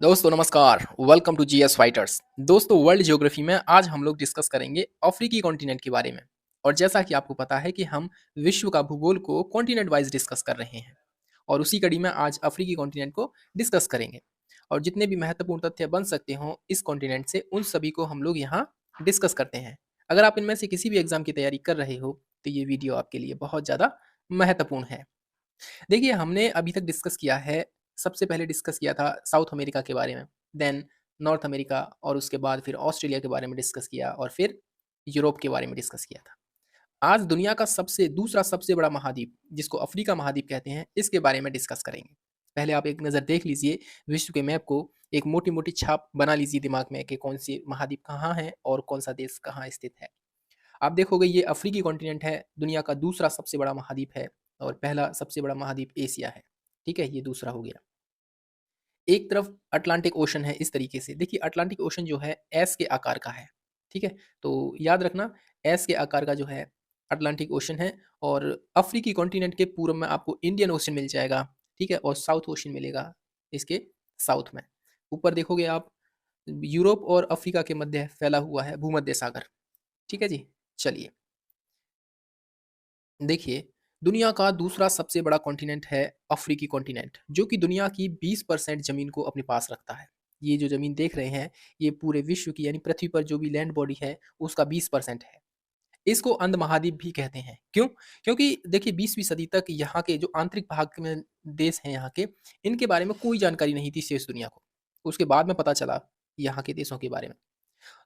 दोस्तों नमस्कार। Welcome to GS fighters. दोस्तों वर्ल्ड ज्योग्राफी में आज हम लोग डिस्कस करेंगे अफ्रीकी कॉन्टिनेंट के बारे में। और जैसा कि आपको पता है कि हम विश्व का भूगोल को कॉन्टिनेंट वाइज डिस्कस कर रहे हैं और उसी कड़ी में आज अफ्रीकी कॉन्टिनेंट को डिस्कस करेंगे। और जितने भी महत्वपूर्ण तथ्य बन सकते हों इस कॉन्टिनेंट से उन सभी को हम लोग यहाँ डिस्कस करते हैं। अगर आप इनमें से किसी भी एग्जाम की तैयारी कर रहे हो तो ये वीडियो आपके लिए बहुत ज़्यादा महत्वपूर्ण है। देखिए, हमने अभी तक डिस्कस किया है, सबसे पहले डिस्कस किया था साउथ अमेरिका के बारे में, देन नॉर्थ अमेरिका और उसके बाद फिर ऑस्ट्रेलिया के बारे में डिस्कस किया और फिर यूरोप के बारे में डिस्कस किया था। आज दुनिया का दूसरा सबसे बड़ा महाद्वीप, जिसको अफ्रीका महाद्वीप कहते हैं, इसके बारे में डिस्कस करेंगे। पहले आप एक नज़र देख लीजिए विश्व के मैप को, एक मोटी-मोटी छाप बना लीजिए दिमाग में कि कौन सी महाद्वीप कहाँ है और कौन-सा देश कहाँ स्थित है। आप देखोगे ये अफ्रीकी कॉन्टिनेंट है, दुनिया का दूसरा सबसे बड़ा महाद्वीप है और पहला सबसे बड़ा महाद्वीप एशिया है। ठीक है, ये दूसरा हो गया। एक तरफ अटलांटिक ओशन है इस तरीके से। देखिए अटलांटिक ओशन जो है एस के आकार का है। ठीक है, तो याद रखना एस के आकार का जो है अटलांटिक ओशन है। और अफ्रीकी कॉन्टिनेंट के पूर्व में आपको इंडियन ओशन मिल जाएगा। ठीक है, और साउथ ओशन मिलेगा इसके साउथ में। ऊपर देखोगे आप यूरोप और अफ्रीका के मध्य फैला हुआ है भूमध्य सागर। ठीक है जी। चलिए देखिए, दुनिया का दूसरा सबसे बड़ा कॉन्टिनेंट है अफ्रीकी कॉन्टिनेंट, जो कि दुनिया की 20% ज़मीन को अपने पास रखता है। ये जो ज़मीन देख रहे हैं, ये पूरे विश्व की यानी पृथ्वी पर जो भी लैंड बॉडी है, उसका 20% है। इसको अंध महाद्वीप भी कहते हैं। क्यों? क्योंकि देखिए 20वीं सदी तक यहाँ के जो आंतरिक भाग में देश हैं यहाँ के, इनके बारे में कोई जानकारी नहीं थी शेष दुनिया को। उसके बाद में पता चला यहाँ के देशों के बारे में।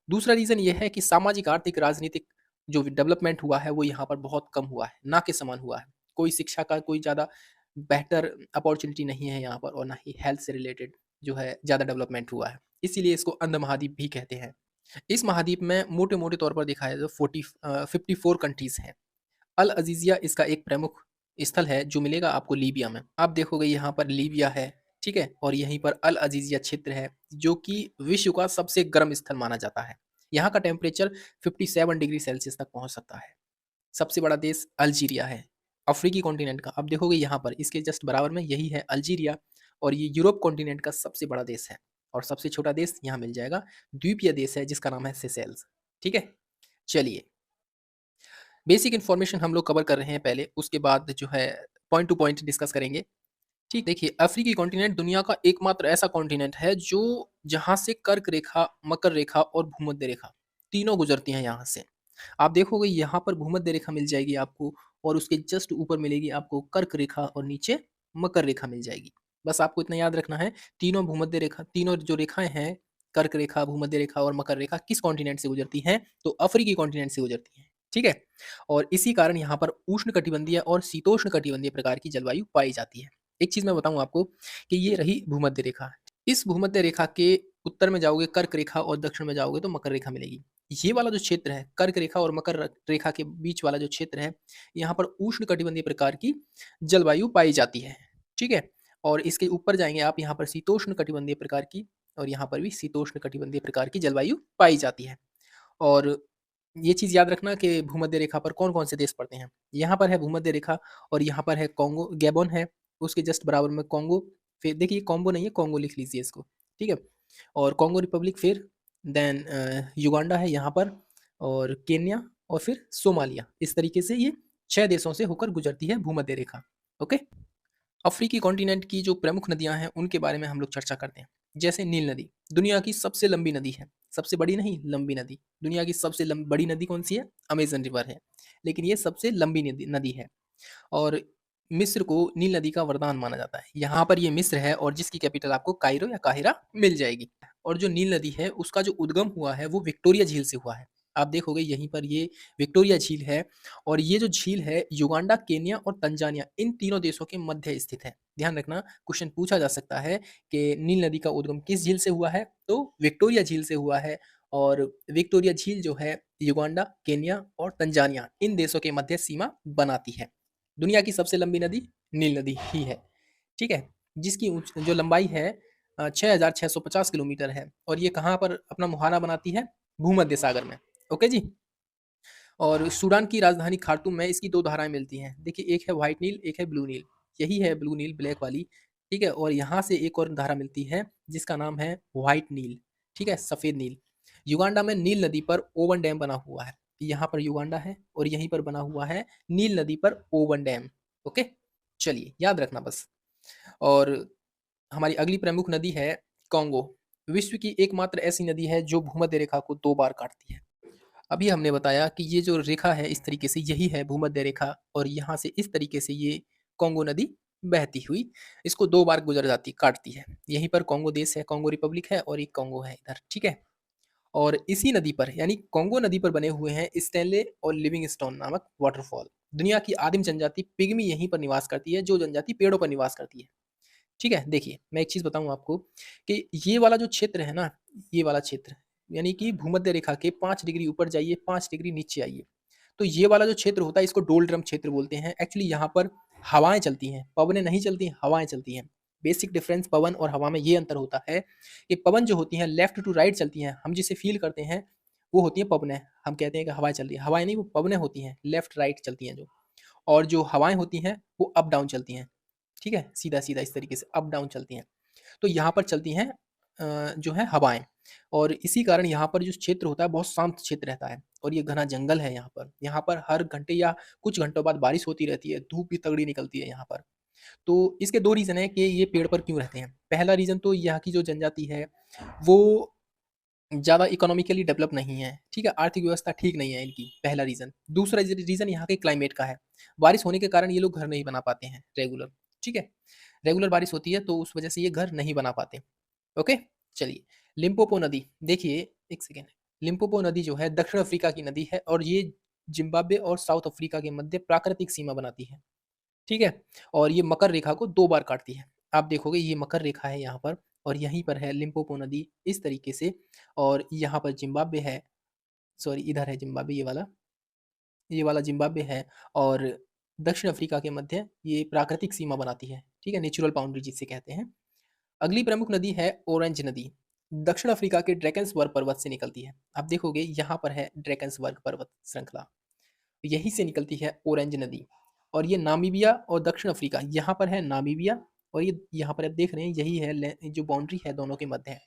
दूसरा रीज़न ये है कि सामाजिक, आर्थिक, राजनीतिक जो डेवलपमेंट हुआ है वो यहाँ पर बहुत कम हुआ है, ना के समान हुआ है। कोई शिक्षा का कोई ज़्यादा बेहतर अपॉर्च्युनिटी नहीं है यहाँ पर और ना ही हेल्थ से रिलेटेड जो है ज़्यादा डेवलपमेंट हुआ है। इसीलिए इसको अंध महाद्वीप भी कहते हैं। इस महाद्वीप में मोटे-मोटे तौर पर देखा जाए तो 54 कंट्रीज़ हैं। अल अज़ीज़िया इसका एक प्रमुख स्थल है जो मिलेगा आपको लीबिया में। आप देखोगे यहाँ पर लीबिया है, ठीक है? और यहीं पर अल अज़ीज़िया क्षेत्र है जो कि विश्व का सबसे गर्म स्थल माना जाता है। यहाँ का टेम्परेचर 57 डिग्री सेल्सियस तक पहुँच सकता है। सबसे बड़ा देश अल्जीरिया है, अफ्रीकी कॉन्टिनेंट का। अब देखोगे यहाँ पर इसके जस्ट बराबर में यही है अल्जीरिया और ये यूरोप कॉन्टिनेंट का सबसे बड़ा देश है। और सबसे छोटा देश यहाँ मिल जाएगा, द्वीपीय देश है जिसका नाम है सेशेल्स। ठीक है? चलिए बेसिक इन्फॉर्मेशन हम लोग कवर कर रहे हैं पहले, उसके बाद जो है पॉइंट टू पॉइंट डिस्कस करेंगे। ठीक, देखिए अफ्रीकी कॉन्टिनेंट दुनिया का एकमात्र ऐसा कॉन्टिनेंट है जो जहाँ से कर्क रेखा, मकर रेखा और भूमध्य रेखा तीनों गुजरती हैं यहाँ से। आप देखोगे यहाँ पर भूमध्य रेखा मिल जाएगी आपको और उसके जस्ट ऊपर मिलेगी आपको कर्क रेखा और नीचे मकर रेखा मिल जाएगी। बस आपको इतना याद रखना है, तीनों भूमध्य रेखा, तीनों जो रेखाएँ हैं, कर्क रेखा, भूमध्य रेखा और मकर रेखा किस कॉन्टिनेंट से गुजरती हैं? तो अफ्रीकी कॉन्टिनेंट से गुजरती हैं। ठीक है? और इसी कारण यहाँ पर उष्णकटिबंधीय और शीतोष्णकटिबंधीय प्रकार की जलवायु पाई जाती है। एक चीज़ मैं बताऊँ आपको कि ये रही भूमध्य रेखा। इस भूमध्य रेखा के उत्तर में जाओगे कर्क रेखा और दक्षिण में जाओगे तो मकर रेखा मिलेगी। ये वाला जो क्षेत्र है, कर्क रेखा और मकर रेखा के बीच वाला जो क्षेत्र है, यहाँ पर उष्णकटिबंधीय प्रकार की जलवायु पाई जाती है। ठीक है? और इसके ऊपर जाएँगे आप, यहाँ पर शीतोष्णकटिबंधीय प्रकार की और यहाँ पर भी शीतोष्णकटिबंधीय प्रकार की जलवायु पाई जाती है। और ये चीज़ याद रखना कि भूमध्य रेखा पर कौन-कौन से देश पड़ते हैं। यहाँ पर है भूमध्य रेखा और यहाँ पर है कॉन्गो, गैबोन है, उसके जस्ट बराबर में कॉन्गो, फिर देखिए कॉम्बो नहीं है, कॉन्गो लिख लीजिए इसको, ठीक है? और कॉन्गो रिपब्लिक, फिर देन युगांडा है यहाँ पर और केन्या और फिर सोमालिया। इस तरीके से ये 6 देशों से होकर गुजरती है भूमध्य रेखा। ओके? अफ्रीकी कॉन्टिनेंट की जो प्रमुख नदियाँ हैं, उनके बारे में हम लोग चर्चा करते हैं। जैसे नील नदी, दुनिया की सबसे लंबी नदी है। सबसे बड़ी नहीं, लंबी नदी। दुनिया की सबसे बड़ी नदी कौन-सी है? अमेज़न रिवर है। लेकिन ये सबसे लंबी नदी नदी है और मिस्र को नील नदी का वरदान माना जाता है। यहाँ पर ये मिस्र है और जिसकी कैपिटल आपको कायरो या काहिरा मिल जाएगी। और जो नील नदी है, उसका जो उद्गम हुआ है, वो विक्टोरिया झील से हुआ है। आप देखोगे यहीं पर ये विक्टोरिया झील है और ये जो झील है युगांडा, केन्या और तंजानिया, इन तीनों देशों के मध्य स्थित है। ध्यान रखना, क्वेश्चन पूछा जा सकता है कि नील नदी का उद्गम किस झील से हुआ है? तो विक्टोरिया झील से हुआ है। और विक्टोरिया झील जो है युगांडा, केन्या और तंजानिया, इन देशों के मध्य सीमा बनाती है। दुनिया की सबसे लंबी नदी नील नदी ही है। ठीक है? जिसकी जो लंबाई है 6,650 किलोमीटर है और ये कहाँ पर अपना मुहाना बनाती है? भूमध्य सागर में। ओके जी? और सूडान की राजधानी खार्तूम में इसकी 2 धाराएँ मिलती हैं। देखिए एक है व्हाइट नील, एक है ब्लू नील। यही है ब्लू नील, ब्लैक वाली, ठीक है? और यहाँ से एक और धारा मिलती है जिसका नाम है व्हाइट नील, ठीक है? सफ़ेद नील। युगांडा में नील नदी पर ओवन डैम बना हुआ है। यहाँ पर युगांडा है और यहीं पर बना हुआ है नील नदी पर ओवन डैम। ओके? चलिए, याद रखना बस। और हमारी अगली प्रमुख नदी है कांगो। विश्व की एकमात्र ऐसी नदी है जो भूमध्य रेखा को 2 बार काटती है। अभी हमने बताया कि ये जो रेखा है इस तरीके से यही है भूमध्य रेखा और यहाँ से इस तरीके से ये कांगो नदी बहती हुई इसको 2 बार गुजर जाती काटती है। यहीं पर कांगो देश है, कांगो रिपब्लिक है और एक कांगो है इधर, ठीक है? और इसी नदी पर यानी कांगो नदी पर बने हुए हैं स्टैनले और लिविंगस्टोन नामक वाटरफॉल। दुनिया की आदिम जनजाति पिग्मी यहीं पर निवास करती है, जो जनजाति पेड़ों पर निवास करती है। ठीक है? देखिए, मैं एक चीज़ बताऊँ आपको कि ये वाला जो क्षेत्र है ना, ये वाला क्षेत्र, यानी कि भूमध्य रेखा के 5 डिग्री ऊपर जाइए, 5 डिग्री नीचे आइए। तो ये वाला जो क्षेत्र होता है इसको डोल्ड्रम क्षेत्र बोलते हैं। एक्चुअली यहाँ पर हवाएँ चलती हैं, पवनें नहीं चलती, हवाएँ चलती हैं। बेसिक डिफरेंस पवन और हवा में ये अंतर होता है कि पवन जो होती हैं लेफ्ट टू राइट चलती हैं, हम जिसे फ़ील करते हैं वो होती हैं पवनें। हम कहते हैं कि हवाएँ चल रही हैं, हवाएँ नहीं वो पवनें होती हैं, लेफ्ट राइट चलती हैं जो। और जो हवाएँ होती हैं वो अप डाउन चलती हैं। ठीक है? सीधा-सीधा इस तरीके से अप डाउन चलती हैं। तो यहाँ पर चलती हैं जो है हवाएँ और इसी कारण यहाँ पर जो क्षेत्र होता है बहुत शांत क्षेत्र रहता है और ये घना जंगल है यहाँ पर। यहाँ पर हर घंटे या कुछ घंटों बाद बारिश होती रहती है, धूप भी तगड़ी निकलती है यहाँ पर। तो इसके 2 रीज़न हैं कि ये पेड़ पर क्यों रहते हैं। पहला रीज़न तो यहाँ की जो जनजाति है वो ज़्यादा इकोनॉमिकली डेवलप नहीं है, ठीक है? आर्थिक व्यवस्था ठीक नहीं है इनकी, पहला रीज़न। दूसरा रीज़न यहाँ के क्लाइमेट का है। बारिश होने के कारण ये लोग घर नहीं बना पाते हैं रेगुलर, ठीक है? रेगुलर बारिश होती है तो उस वजह से ये घर नहीं बना पाते। ओके? चलिए, लिम्पोपो नदी, देखिए 1 सेकंड, लिम्पोपो नदी जो है दक्षिण अफ्रीका की नदी है और ये ज़िम्बाब्वे और साउथ अफ्रीका के मध्य प्राकृतिक सीमा बनाती है, ठीक है? और ये मकर रेखा को 2 बार काटती है। आप देखोगे ये मकर रेखा है यहाँ पर और यहीं पर है लिम्पोपो नदी इस तरीके से और यहाँ पर ज़िम्बाब्वे है, सॉरी इधर है ज़िम्बाब्वे ये वाला ज़िम्बाब्वे है और दक्षिण अफ्रीका के मध्य ये प्राकृतिक सीमा बनाती है, ठीक है? नेचुरल बाउंड्री जिसे कहते हैं। अगली प्रमुख नदी है ऑरेंज नदी। दक्षिण अफ्रीका के ड्रैकेंसबर्ग पर्वत से निकलती है। आप देखोगे यहाँ पर है ड्रैकेंसबर्ग पर्वत श्रृंखला। यहीं से निकलती है ऑरेंज नदी और ये नामीबिया और दक्षिण अफ्रीका यहाँ पर है नामीबिया और ये यहाँ पर आप देख रहे हैं यही है जो बाउंड्री है दोनों के मध्य है।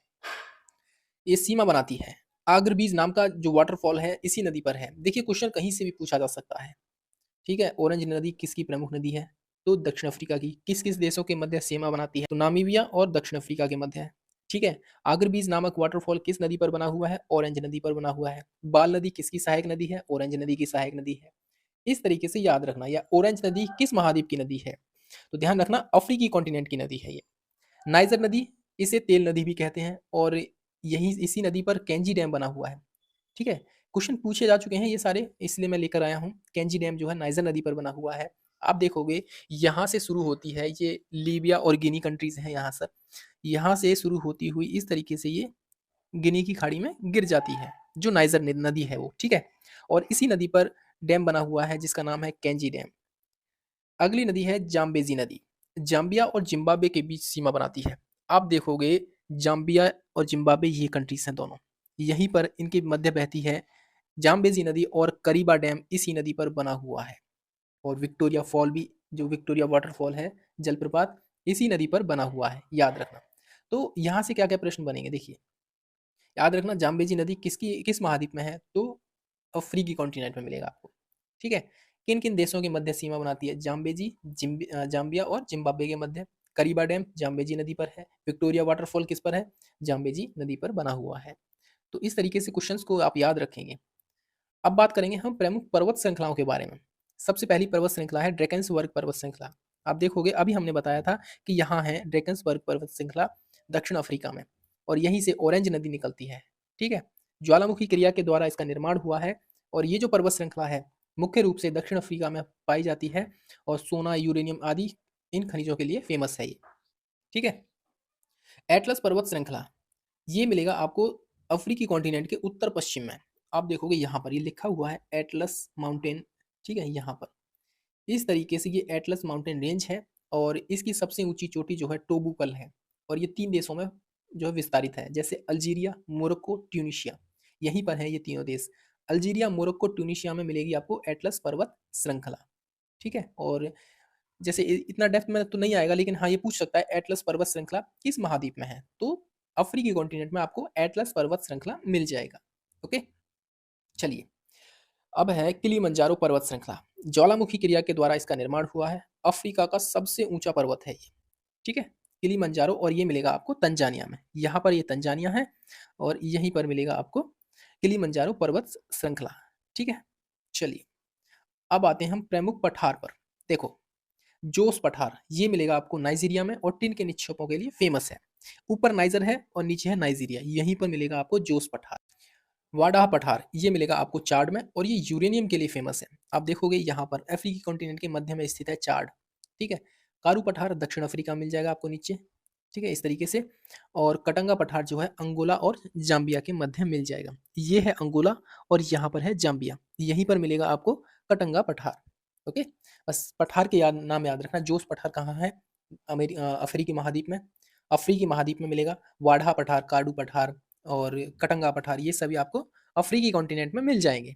ये सीमा बनाती है। आग्रबीज नाम का जो वाटरफॉल है इसी नदी पर है। देखिए क्वेश्चन कहीं से भी पूछा जा सकता है। ठीक है, ऑरेंज नदी किसकी प्रमुख नदी है? तो दक्षिण अफ्रीका की। किस-किस देशों के मध्य सीमा बनाती है? तो नामीबिया और दक्षिण अफ्रीका के मध्य है। ठीक है, आगरबीज नामक वाटरफॉल किस नदी पर बना हुआ है? ऑरेंज नदी पर बना हुआ है। बाल नदी किसकी सहायक नदी है? ऑरेंज नदी की सहायक नदी है। इस तरीके से याद रखना या ऑरेंज नदी किस महाद्वीप की नदी है? तो ध्यान रखना अफ्रीकी कॉन्टिनेंट की नदी है ये। नाइजर नदी, इसे तेल नदी भी कहते हैं और यही इसी नदी पर केंजी डैम बना हुआ है। ठीक है? क्वेश्चन पूछे जा चुके हैं ये सारे, इसलिए मैं लेकर आया हूँ। केंजी डैम जो है नाइजर नदी पर बना हुआ है। आप देखोगे यहाँ से शुरू होती है ये लीबिया और गिनी कंट्रीज़ हैं यहाँ से। यहाँ से शुरू होती हुई इस तरीके से ये गिनी की खाड़ी में गिर जाती है, जो नाइजर नदी है वो, ठीक है? और इसी नदी पर डैम बना हुआ है जिसका नाम है केंजी डैम। अगली नदी है जाम्बेज़ी नदी। जाम्बिया और ज़िम्बाब्वे के बीच सीमा बनाती है। आप देखोगे जाम्बिया और ज़िम्बाब्वे ये कंट्रीज़ हैं दोनों। यहीं पर इनके मध्य बहती है जाम्बेज़ी नदी और करीबा डैम इसी नदी पर बना हुआ है। और विक्टोरिया फॉल भी जो विक्टोरिया वाटरफॉल है, जलप्रपात इसी नदी पर बना हुआ है, याद रखना। तो यहाँ से क्या-क्या प्रश्न बनेंगे देखिए। याद रखना जाम्बेज़ी नदी किस महाद्वीप में है? तो अफ्रीकी कॉन्टिनेंट में मिलेगा आपको। ठीक है? किन-किन देशों के मध्य सीमा बनाती है? जाम्बिया और ज़िम्बाब्वे के मध्य। करीबा डैम जाम्बेज़ी नदी पर है। विक्टोरिया वाटरफॉल किस पर है? जाम्बेज़ी नदी पर बना हुआ है। तो इस तरीके से क्वेश्चंस को आप याद रखेंगे। अब बात करेंगे हम प्रमुख पर्वत श्रृंखलाओं के बारे में। सबसे पहली पर्वत श्रृंखला है ड्रैकेंसबर्ग पर्वत श्रृंखला। आप देखोगे अभी हमने बताया था कि यहाँ है ड्रैकेंसबर्ग पर्वत श्रृंखला दक्षिण अफ्रीका में और यहीं से ऑरेंज नदी निकलती है। ठीक है? ज्वालामुखी क्रिया के द्वारा इसका निर्माण हुआ है और ये जो पर्वत श्रृंखला है मुख्य रूप से दक्षिण अफ्रीका में पाई जाती है और सोना, यूरेनियम आदि इन खनिजों के लिए फेमस है ये। ठीक है? एटलस पर्वत श्रृंखला ये मिलेगा आपको अफ्रीकी कॉन्टिनेंट के उत्तर पश्चिम में। आप देखोगे यहाँ पर ये लिखा हुआ है एटलस माउंटेन, ठीक है? यहाँ पर इस तरीके से ये एटलस माउंटेन रेंज है और इसकी सबसे ऊंची चोटी जो है टोबुकल है और ये 3 देशों में जो है विस्तारित है, जैसे अल्जीरिया, मोरक्को, ट्यूनीशिया। यहीं पर है ये तीनों देश। अल्जीरिया, मोरक्को, ट्यूनीशिया में मिलेगी आपको एटलस पर्वत श्रृंखला, ठीक है? और जैसे इतना डेप्थ में तो नहीं आएगा, लेकिन हाँ ये पूछ सकता है एटलस पर्वत श्रृंखला किस महाद्वीप में है, तो अफ्रीकी कॉन्टिनेंट में आपको एटलस पर्वत श्रृंखला मिल जाएगा। ओके, चलिए अब है किलिमंजारो पर्वत श्रृंखला। ज्वालामुखी क्रिया के द्वारा इसका निर्माण हुआ है। अफ्रीका का सबसे ऊंचा पर्वत है ये, ठीक है, किलिमंजारो, और ये मिलेगा आपको तंजानिया में। यहाँ पर ये तंजानिया है और यहीं पर मिलेगा आपको किलिमंजारो पर्वत श्रृंखला, ठीक है। चलिए अब आते हैं हम प्रमुख पठार पर। देखो जोस पठार ये मिलेगा आपको नाइजीरिया में और टिन के निक्षेपों के लिए फेमस है। ऊपर नाइजर है और नीचे है नाइजीरिया, यहीं पर मिलेगा आपको जोस पठार। वाडाह पठार ये मिलेगा आपको चाड में और ये यूरेनियम के लिए फेमस है। आप देखोगे यहाँ पर अफ्रीकी कॉन्टिनेंट के मध्य में स्थित है चाड, ठीक है। कारू पठार दक्षिण अफ्रीका मिल जाएगा आपको नीचे, ठीक है, इस तरीके से। और कटंगा पठार जो है अंगोला और जाम्बिया के मध्य मिल जाएगा। ये है अंगोला और यहाँ पर है जाम्बिया, यहीं पर मिलेगा आपको कटंगा पठार। ओके, बस पठार के नाम याद रखना। जोस पठार कहाँ है? अफ्रीकी महाद्वीप में। अफ्रीकी महाद्वीप में मिलेगा। वाडा पठार, काडू पठार और कटंगा पठार, ये सभी आपको अफ्रीकी कॉन्टिनेंट में मिल जाएंगे।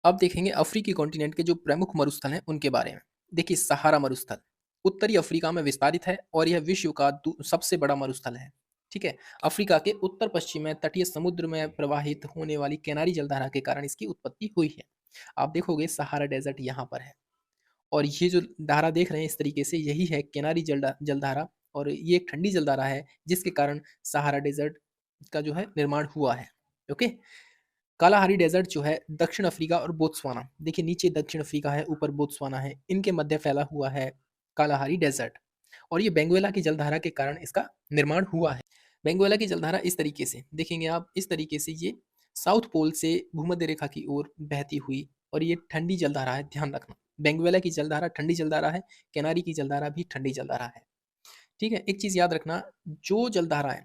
अब देखेंगे अफ्रीकी कॉन्टिनेंट के जो प्रमुख मरुस्थल हैं उनके बारे में। देखिए सहारा मरुस्थल उत्तरी अफ्रीका में विस्तारित है और यह विश्व का सबसे बड़ा मरुस्थल है, ठीक है। अफ्रीका के उत्तर पश्चिम में तटीय समुद्र में प्रवाहित होने वाली कैनारी जलधारा के कारण इसकी उत्पत्ति हुई है। आप देखोगे सहारा डेजर्ट यहाँ पर है और ये जो धारा देख रहे हैं इस तरीके से, यही है कैनारी जलधारा और ये एक ठंडी जलधारा है जिसके कारण सहारा डेजर्ट का जो है निर्माण हुआ है। ओके, कालाहारी डेजर्ट जो है दक्षिण अफ्रीका और बोत्सवाना, देखिए नीचे दक्षिण अफ्रीका है, ऊपर बोत्सवाना है, इनके मध्य फैला हुआ है कालाहारी डेजर्ट और ये बेंगुएला की जलधारा के कारण इसका निर्माण हुआ है। बेंगुएला की जलधारा इस तरीके से देखेंगे आप, इस तरीके से ये साउथ पोल से भूमध्य रेखा की ओर बहती हुई और ये ठंडी जलधारा है, ध्यान रखना। बेंगुएला की जलधारा ठंडी जलधारा है, कैनारी की जलधारा भी ठंडी जलधारा है, ठीक है। एक चीज याद रखना, जो जलधाराएं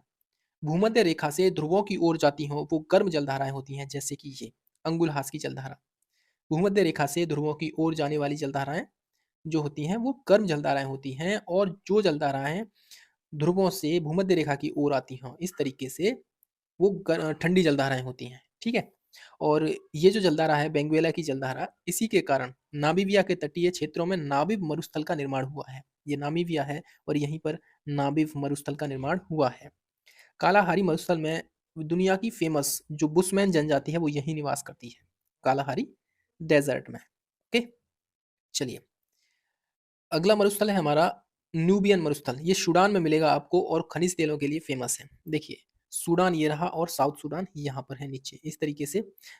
भूमध्य रेखा से ध्रुवों की ओर जाती हों वो गर्म जलधाराएं होती हैं, जैसे कि ये अंगुलहास की जलधारा। भूमध्य रेखा से ध्रुवों की ओर जाने वाली जलधाराएं जो होती हैं वो गर्म जलधाराएं होती हैं, और जो जलधाराएं ध्रुवों से भूमध्य रेखा की ओर आती हों इस तरीके से वो ठंडी जलधाराएं होती हैं, ठीक है। और ये जो जलधारा है बेंगुएला की जलधारा, इसी के कारण नामीबिया के तटीय क्षेत्रों में नाबिब मरुस्थल का निर्माण हुआ है। ये नामीबिया है और यहीं पर नाबिब मरुस्थल का निर्माण हुआ है। कालाहारी मरुस्थल में दुनिया की फेमस जो बुशमैन जनजाति है वो यहीं निवास करती है, कालाहारी डेजर्ट में। ओके, चलिए अगला मरुस्थल है हमारा न्यूबियन मरुस्थल। ये सूडान में मिलेगा आपको और खनिज तेलों के लिए फेमस है। देखिए सूडान ये रहा और साउथ सूडान यहाँ पर है नीचे, इस तरीके से।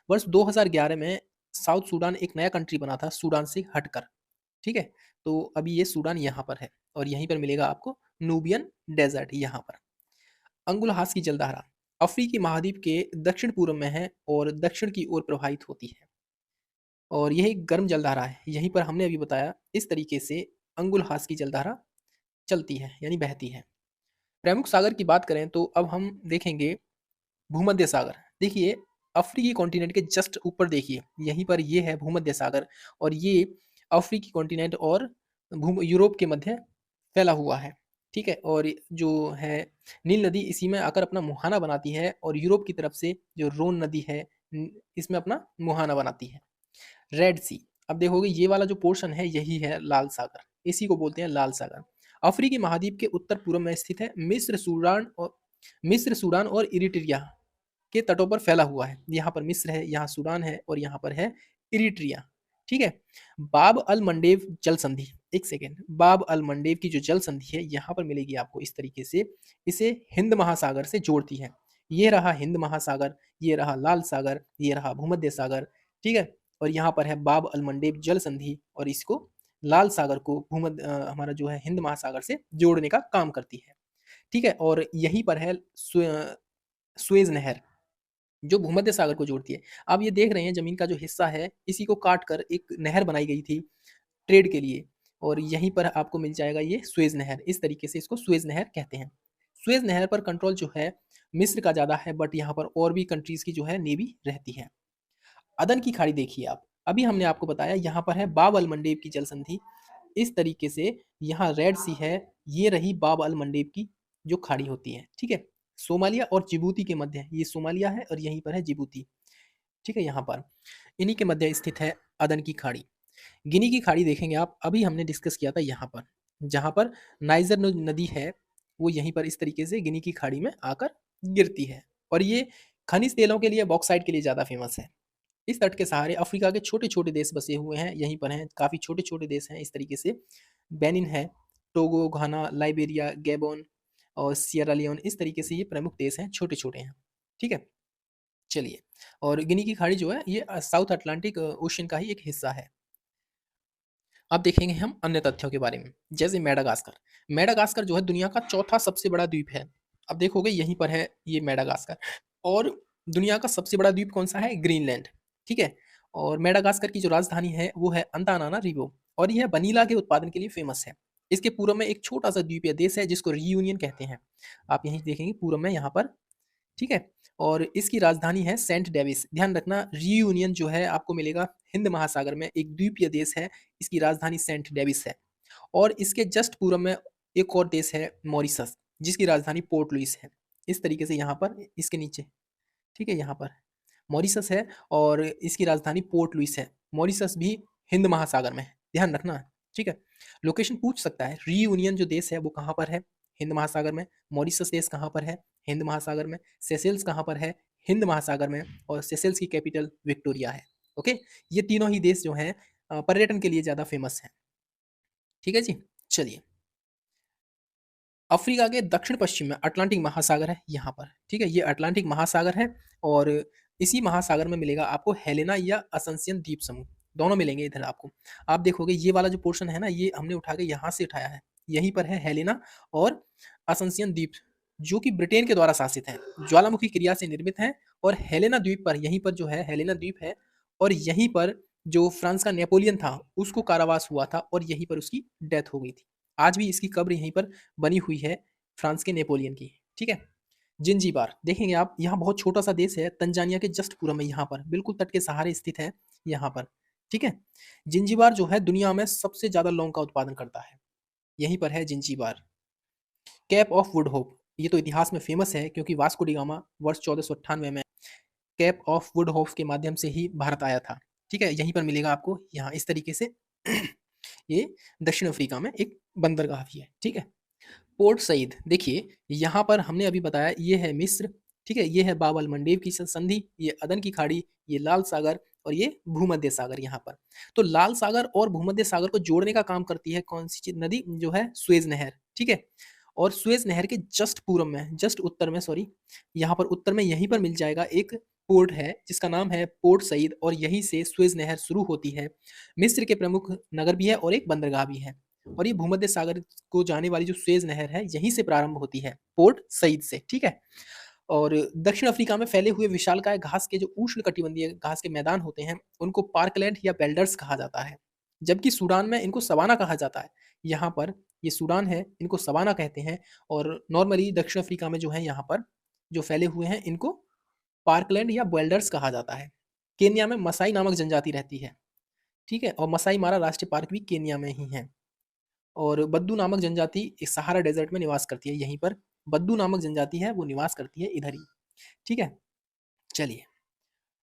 वर्ष 2011 में साउथ सूडान एक नया कंट्री बना था सूडान से हटकर, ठीक है। तो अभी ये सूडान यहाँ पर है और यहीं पर मिलेगा आपको नूबियन डेजर्ट यहाँ पर। अंगुलहास की जलधारा अफ्रीकी महाद्वीप के दक्षिण पूर्व में है और दक्षिण की ओर प्रवाहित होती है और यह एक गर्म जलधारा है। यहीं पर हमने अभी बताया इस तरीके से अंगुलहास की जलधारा चलती है यानी बहती है। प्रमुख सागर की बात करें तो अब हम देखेंगे भूमध्य सागर। देखिए अफ्रीकी कॉन्टिनेंट के जस्ट ऊपर देखिए, यहीं पर ये है भूमध्य सागर और ये अफ्रीकी कॉन्टिनेंट और यूरोप के मध्य फैला हुआ है, ठीक है। और जो है नील नदी इसी में आकर अपना मुहाना बनाती है और यूरोप की तरफ से जो रोन नदी है इसमें अपना मुहाना बनाती है। रेड सी, अब देखोगे ये वाला जो पोर्शन है यही है लाल सागर, इसी को बोलते हैं लाल सागर। अफ्रीकी महाद्वीप के उत्तर पूर्व में स्थित है। मिस्र सूडान और इरिट्रिया के तटों पर फैला हुआ है। यहाँ पर मिस्र है, यहाँ सूडान है और यहाँ पर है इरिट्रिया, ठीक है। बाब अल मंडेव जल संधि, एक सेकेंड, बाब अल मंडेव की जो जल संधि है यहाँ पर मिलेगी आपको इस तरीके से, इसे हिंद महासागर से जोड़ती है। ये रहा हिंद महासागर, ये रहा लाल सागर, ये रहा भूमध्य सागर, ठीक है। और यहाँ पर है बाब अल मंडेव जल संधि और इसको लाल सागर को हमारा जो है हिंद महासागर से जोड़ने का काम करती है, ठीक है। और यहीं पर है सुएज नहर जो भूमध्य सागर को जोड़ती है। आप ये देख रहे हैं जमीन का जो हिस्सा है इसी को काट कर एक नहर बनाई गई थी ट्रेड के लिए और यहीं पर आपको मिल जाएगा ये सुएज नहर, इस तरीके से इसको सुएज नहर कहते हैं। सुएज नहर पर कंट्रोल जो है मिस्र का ज़्यादा है, बट यहाँ पर और भी कंट्रीज की जो है नेवी रहती है। अदन की खाड़ी देखिए आप, अभी हमने आपको बताया यहाँ पर है बाब अल मंडेब की जल संधि, इस तरीके से यहाँ रेड सी है, ये रही बाब अल मंडेब की जो खाड़ी होती है, ठीक है। सोमालिया और जिबूती के मध्य, ये सोमालिया है और यहीं पर है जिबूती, ठीक है। यहाँ पर इन्हीं के मध्य स्थित है अदन की खाड़ी। गिनी की खाड़ी देखेंगे आप, अभी हमने डिस्कस किया था यहाँ पर, जहाँ पर नाइजर नदी है, वो यहीं पर इस तरीके से गिनी की खाड़ी में आकर गिरती है। और ये खनिज तेलों के लिए, बॉक्साइट के लिए ज़्यादा फेमस है। इस तट के सहारे अफ्रीका के छोटे-छोटे देश बसे हुए हैं, यहीं पर हैं, काफ़ी छोटे-छोटे देश हैं इस तरीके से। बेनिन है, टोगो, घाना, लाइबेरिया, गैबोन और सिएरा लियोन, इस तरीके से ये प्रमुख देश हैं, छोटे-छोटे हैं। ठीक है? चलिए, और गिनी की खाड़ी जो है ये साउथ अटलांटिक ओशन का ही एक हिस्सा है। अब देखेंगे हम अन्य तथ्यों के बारे में, जैसे मेडागास्कर। मेडागास्कर जो है दुनिया का चौथा सबसे बड़ा द्वीप है। अब देखोगे यहीं पर है ये मेडागास्कर। और दुनिया का सबसे बड़ा द्वीप कौन सा है? ग्रीनलैंड। ठीक है? और मेडागास्कर की जो राजधानी है वो है अंतानानारिवो, और यह वनीला के उत्पादन के लिए फेमस है। इसके पूर्व में एक छोटा सा द्वीपीय देश है जिसको रियूनियन कहते हैं। आप यहीं देखेंगे पूर्व में यहाँ पर। ठीक है? और इसकी राजधानी है सेंट डेविस। ध्यान रखना, रियूनियन जो है आपको मिलेगा हिंद महासागर में, एक द्वीपीय देश है, इसकी राजधानी सेंट डेविस है। और इसके जस्ट पूर्व में एक और देश है मॉरिशस, जिसकी राजधानी पोर्ट लुइस है। इस तरीके से यहाँ पर इसके नीचे, ठीक है, यहाँ पर मॉरिशस है और इसकी राजधानी पोर्ट लुइस है। मॉरिशस भी हिंद महासागर में है, ध्यान रखना। ठीक है? लोकेशन पूछ सकता है, रीयूनियन जो देश है वो कहाँ पर है? हिंद महासागर में। मॉरिशस देश कहाँ पर है? हिंद महासागर में। सेशेल्स कहाँ पर है? हिंद महासागर में। और सेशेल्स की कैपिटल विक्टोरिया है। ओके, ये तीनों ही देश जो हैं पर्यटन के लिए ज़्यादा फेमस हैं। ठीक है जी? चलिए, अफ्रीका के दक्षिण पश्चिम में अटलांटिक महासागर है यहाँ पर। ठीक है? ये अटलांटिक महासागर है और इसी महासागर में मिलेगा आपको हेलेना या असंसियन द्वीप समूह, दोनों मिलेंगे इधर आपको। आप देखोगे ये वाला जो पोर्शन है ना, ये हमने उठा के यहाँ से उठाया है। यहीं पर है हेलेना और असंसियन द्वीप, जो कि ब्रिटेन के द्वारा शासित हैं, ज्वालामुखी क्रिया से निर्मित हैं। और हेलेना द्वीप पर, यहीं पर जो है हेलेना द्वीप है, और यहीं पर जो फ्रांस का नेपोलियन था उसको कारावास हुआ था और यहीं पर उसकी डेथ हो गई थी। आज भी इसकी कब्र यहीं पर बनी हुई है, फ्रांस के नेपोलियन की। ठीक है? जिंजीबार देखेंगे आप, यहाँ बहुत छोटा सा देश है, तंजानिया के जस्ट पूर्व में, यहाँ पर बिल्कुल तट के सहारे स्थित है यहाँ पर। ठीक है? जिंजीबार जो है दुनिया में सबसे ज्यादा लौंग का उत्पादन करता है, यहीं पर है जिंजीबार। कैप ऑफ गुड होप, ये तो इतिहास में फेमस है क्योंकि वास्को डी गामा वर्ष 1498 में कैप ऑफ गुड होप के माध्यम से ही भारत आया था। ठीक है? यहीं पर मिलेगा आपको, यहाँ इस तरीके से। ये दक्षिण अफ्रीका में एक बंदरगाह भी है। ठीक है? पोर्ट सईद देखिए, यहाँ पर हमने अभी बताया ये है मिस्र। ठीक है? ये है बाब अल मंडेब की संधि, ये अदन की खाड़ी, ये लाल सागर और ये भूमध्य सागर यहाँ पर। तो लाल सागर और भूमध्य सागर को जोड़ने का काम करती है कौन सी चीज? नदी जो है सुएज नहर। ठीक है? और सुएज नहर के जस्ट पूर्व में, जस्ट उत्तर में, सॉरी, यहाँ पर उत्तर में यहीं पर मिल जाएगा एक पोर्ट है जिसका नाम है पोर्ट सईद, और यहीं से सुएज नहर शुरू होती है। मिस्र के प्रमुख नगर भी है और एक बंदरगाह भी है। और ये भूमध्य सागर को जाने वाली जो सुएज नहर है यहीं से प्रारंभ होती है, पोर्ट सईद से। ठीक है? और दक्षिण अफ्रीका में फैले हुए विशालकाय घास के जो उष्ण कटिबंधीय घास के मैदान होते हैं उनको पार्कलैंड या बेल्डर्स कहा जाता है, जबकि सूडान में इनको सवाना कहा जाता है। यहाँ पर ये सूडान है, इनको सवाना कहते हैं। और नॉर्मली दक्षिण अफ्रीका में जो है यहाँ पर जो फैले हुए हैं इनको पार्कलैंड या बेल्डर्स कहा जाता है। केन्या में मसाई नामक जनजाति रहती है। ठीक है? और मसाई मारा राष्ट्रीय पार्क भी केन्या में ही है। और बद्दू नामक जनजाति इस सहारा डेजर्ट में निवास करती है, यहीं पर बद्दू नामक जनजाति है वो निवास करती है इधर ही। ठीक है? चलिए,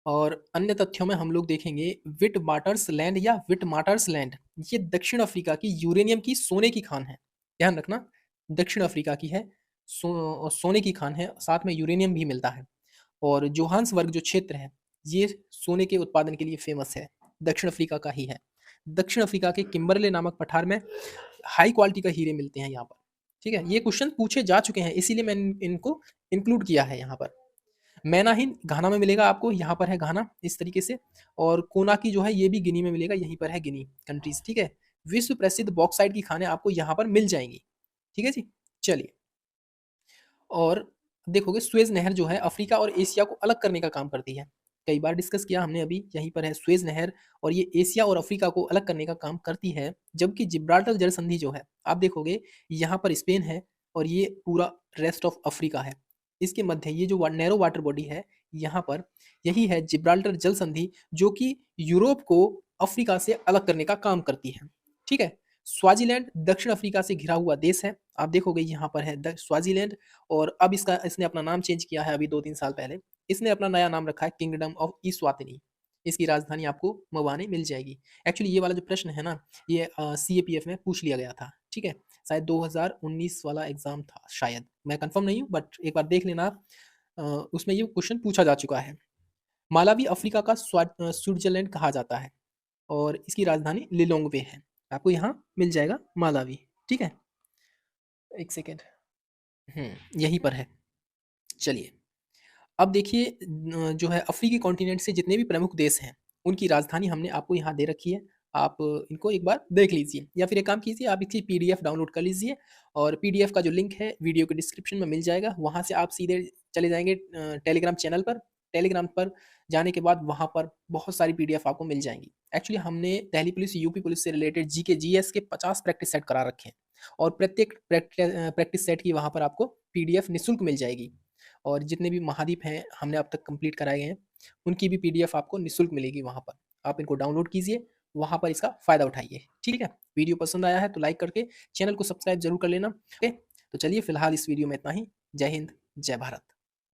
और अन्य तथ्यों में हम लोग देखेंगे विट वाटर्स लैंड या विट माटर्स लैंड, ये दक्षिण अफ्रीका की यूरेनियम की सोने की खान है। ध्यान रखना, दक्षिण अफ्रीका की है, सोने की खान है, साथ में यूरेनियम भी मिलता है। और जोहान्सबर्ग जो क्षेत्र है ये सोने के उत्पादन के लिए फेमस है, दक्षिण अफ्रीका का ही है। दक्षिण अफ्रीका के किम्बरले नामक पठार में हाई क्वालिटी का हीरे मिलते हैं यहाँ पर। ठीक है? ये क्वेश्चन पूछे जा चुके हैं, इसीलिए मैंने इनको इंक्लूड किया है यहाँ पर। मैनाहिन घाना में मिलेगा आपको, यहाँ पर है घाना इस तरीके से। और कोनाकी जो है ये भी गिनी में मिलेगा, यहीं पर है गिनी कंट्रीज। ठीक है? विश्व प्रसिद्ध बॉक्साइट की खानें आपको यहाँ पर मिल जाएंगी। ठीक है जी? चलिए, और देखोगे सुएज नहर जो है अफ्रीका और एशिया को अलग करने का काम करती है। कई बार डिस्कस किया हमने, अभी यहीं पर है सुएज नहर, और ये एशिया और अफ्रीका को अलग करने का काम करती है। जबकि जिब्राल्टर जल संधि जो है, आप देखोगे यहाँ पर स्पेन है और ये पूरा रेस्ट ऑफ अफ्रीका है। इसके मध्य ये जो नैरो वाटर बॉडी है यहाँ पर, यही है जिब्राल्टर जल संधि, जो कि यूरोप को अफ्रीका से अलग करने का काम करती है। ठीक है? स्वाजीलैंड दक्षिण अफ्रीका से घिरा हुआ देश है, आप देखोगे यहाँ पर है स्वाजीलैंड। और अब इसने अपना नाम चेंज किया है अभी 2-3 साल पहले। इसने अपना नया नाम रखा है किंगडम ऑफ इस्वातिनी। इसकी राजधानी आपको मवाने मिल जाएगी। एक्चुअली ये वाला जो प्रश्न है ना, ये सीएपीएफ में पूछ लिया गया था, ठीक है? शायद 2019 वाला एग्ज़ाम था शायद, मैं कन्फर्म नहीं हूँ बट एक बार देख लेना आप। उसमें ये क्वेश्चन पूछा जा चुका है। मालावी अफ्रीका का स्विट्ज़रलैंड कहा जाता है और इसकी राजधानी लिलोंग्वे है। आपको यहाँ मिल जाएगा मालावी, ठीक है? 1 सेकंड। हुँ, यहीं पर है। चलिए, अब देखिए जो है अफ्रीकी कॉन्टिनेंट से जितने भी प्रमुख देश हैं, उनकी राजधानी हमने आपको यहाँ दे रखी है। आप इनको एक बार देख लीजिए या फिर एक काम कीजिए, आप इसकी पीडीएफ डाउनलोड कर लीजिए और पीडीएफ का जो लिंक है वीडियो के डिस्क्रिप्शन में मिल जाएगा। वहाँ से आप सीधे चले जाएँगे टेलीग्राम चैनल पर। टेलीग्राम पर जाने के बाद वहाँ पर बहुत सारी पीडीएफ आपको मिल जाएँगी। एक्चुअली हमने दिल्ली पुलिस, यूपी पुलिस से रिलेटेड जीके, जीएस के 50 प्रैक्टिस सेट करा रखे हैं और प्रत्येक प्रैक्टिस सेट की वहाँ पर आपको पीडीएफ निःशुल्क मिल जाएगी। और जितने भी महाद्वीप हैं हमने अब तक कंप्लीट कराए गए हैं, उनकी भी पीडीएफ आपको निःशुल्क मिलेगी वहाँ पर। आप इनको डाउनलोड कीजिए, वहाँ पर इसका फ़ायदा उठाइए, ठीक है? वीडियो पसंद आया है तो लाइक करके चैनल को सब्सक्राइब ज़रूर कर लेना, ओके? तो चलिए फिलहाल इस वीडियो में इतना ही। जय हिंद, जय भारत।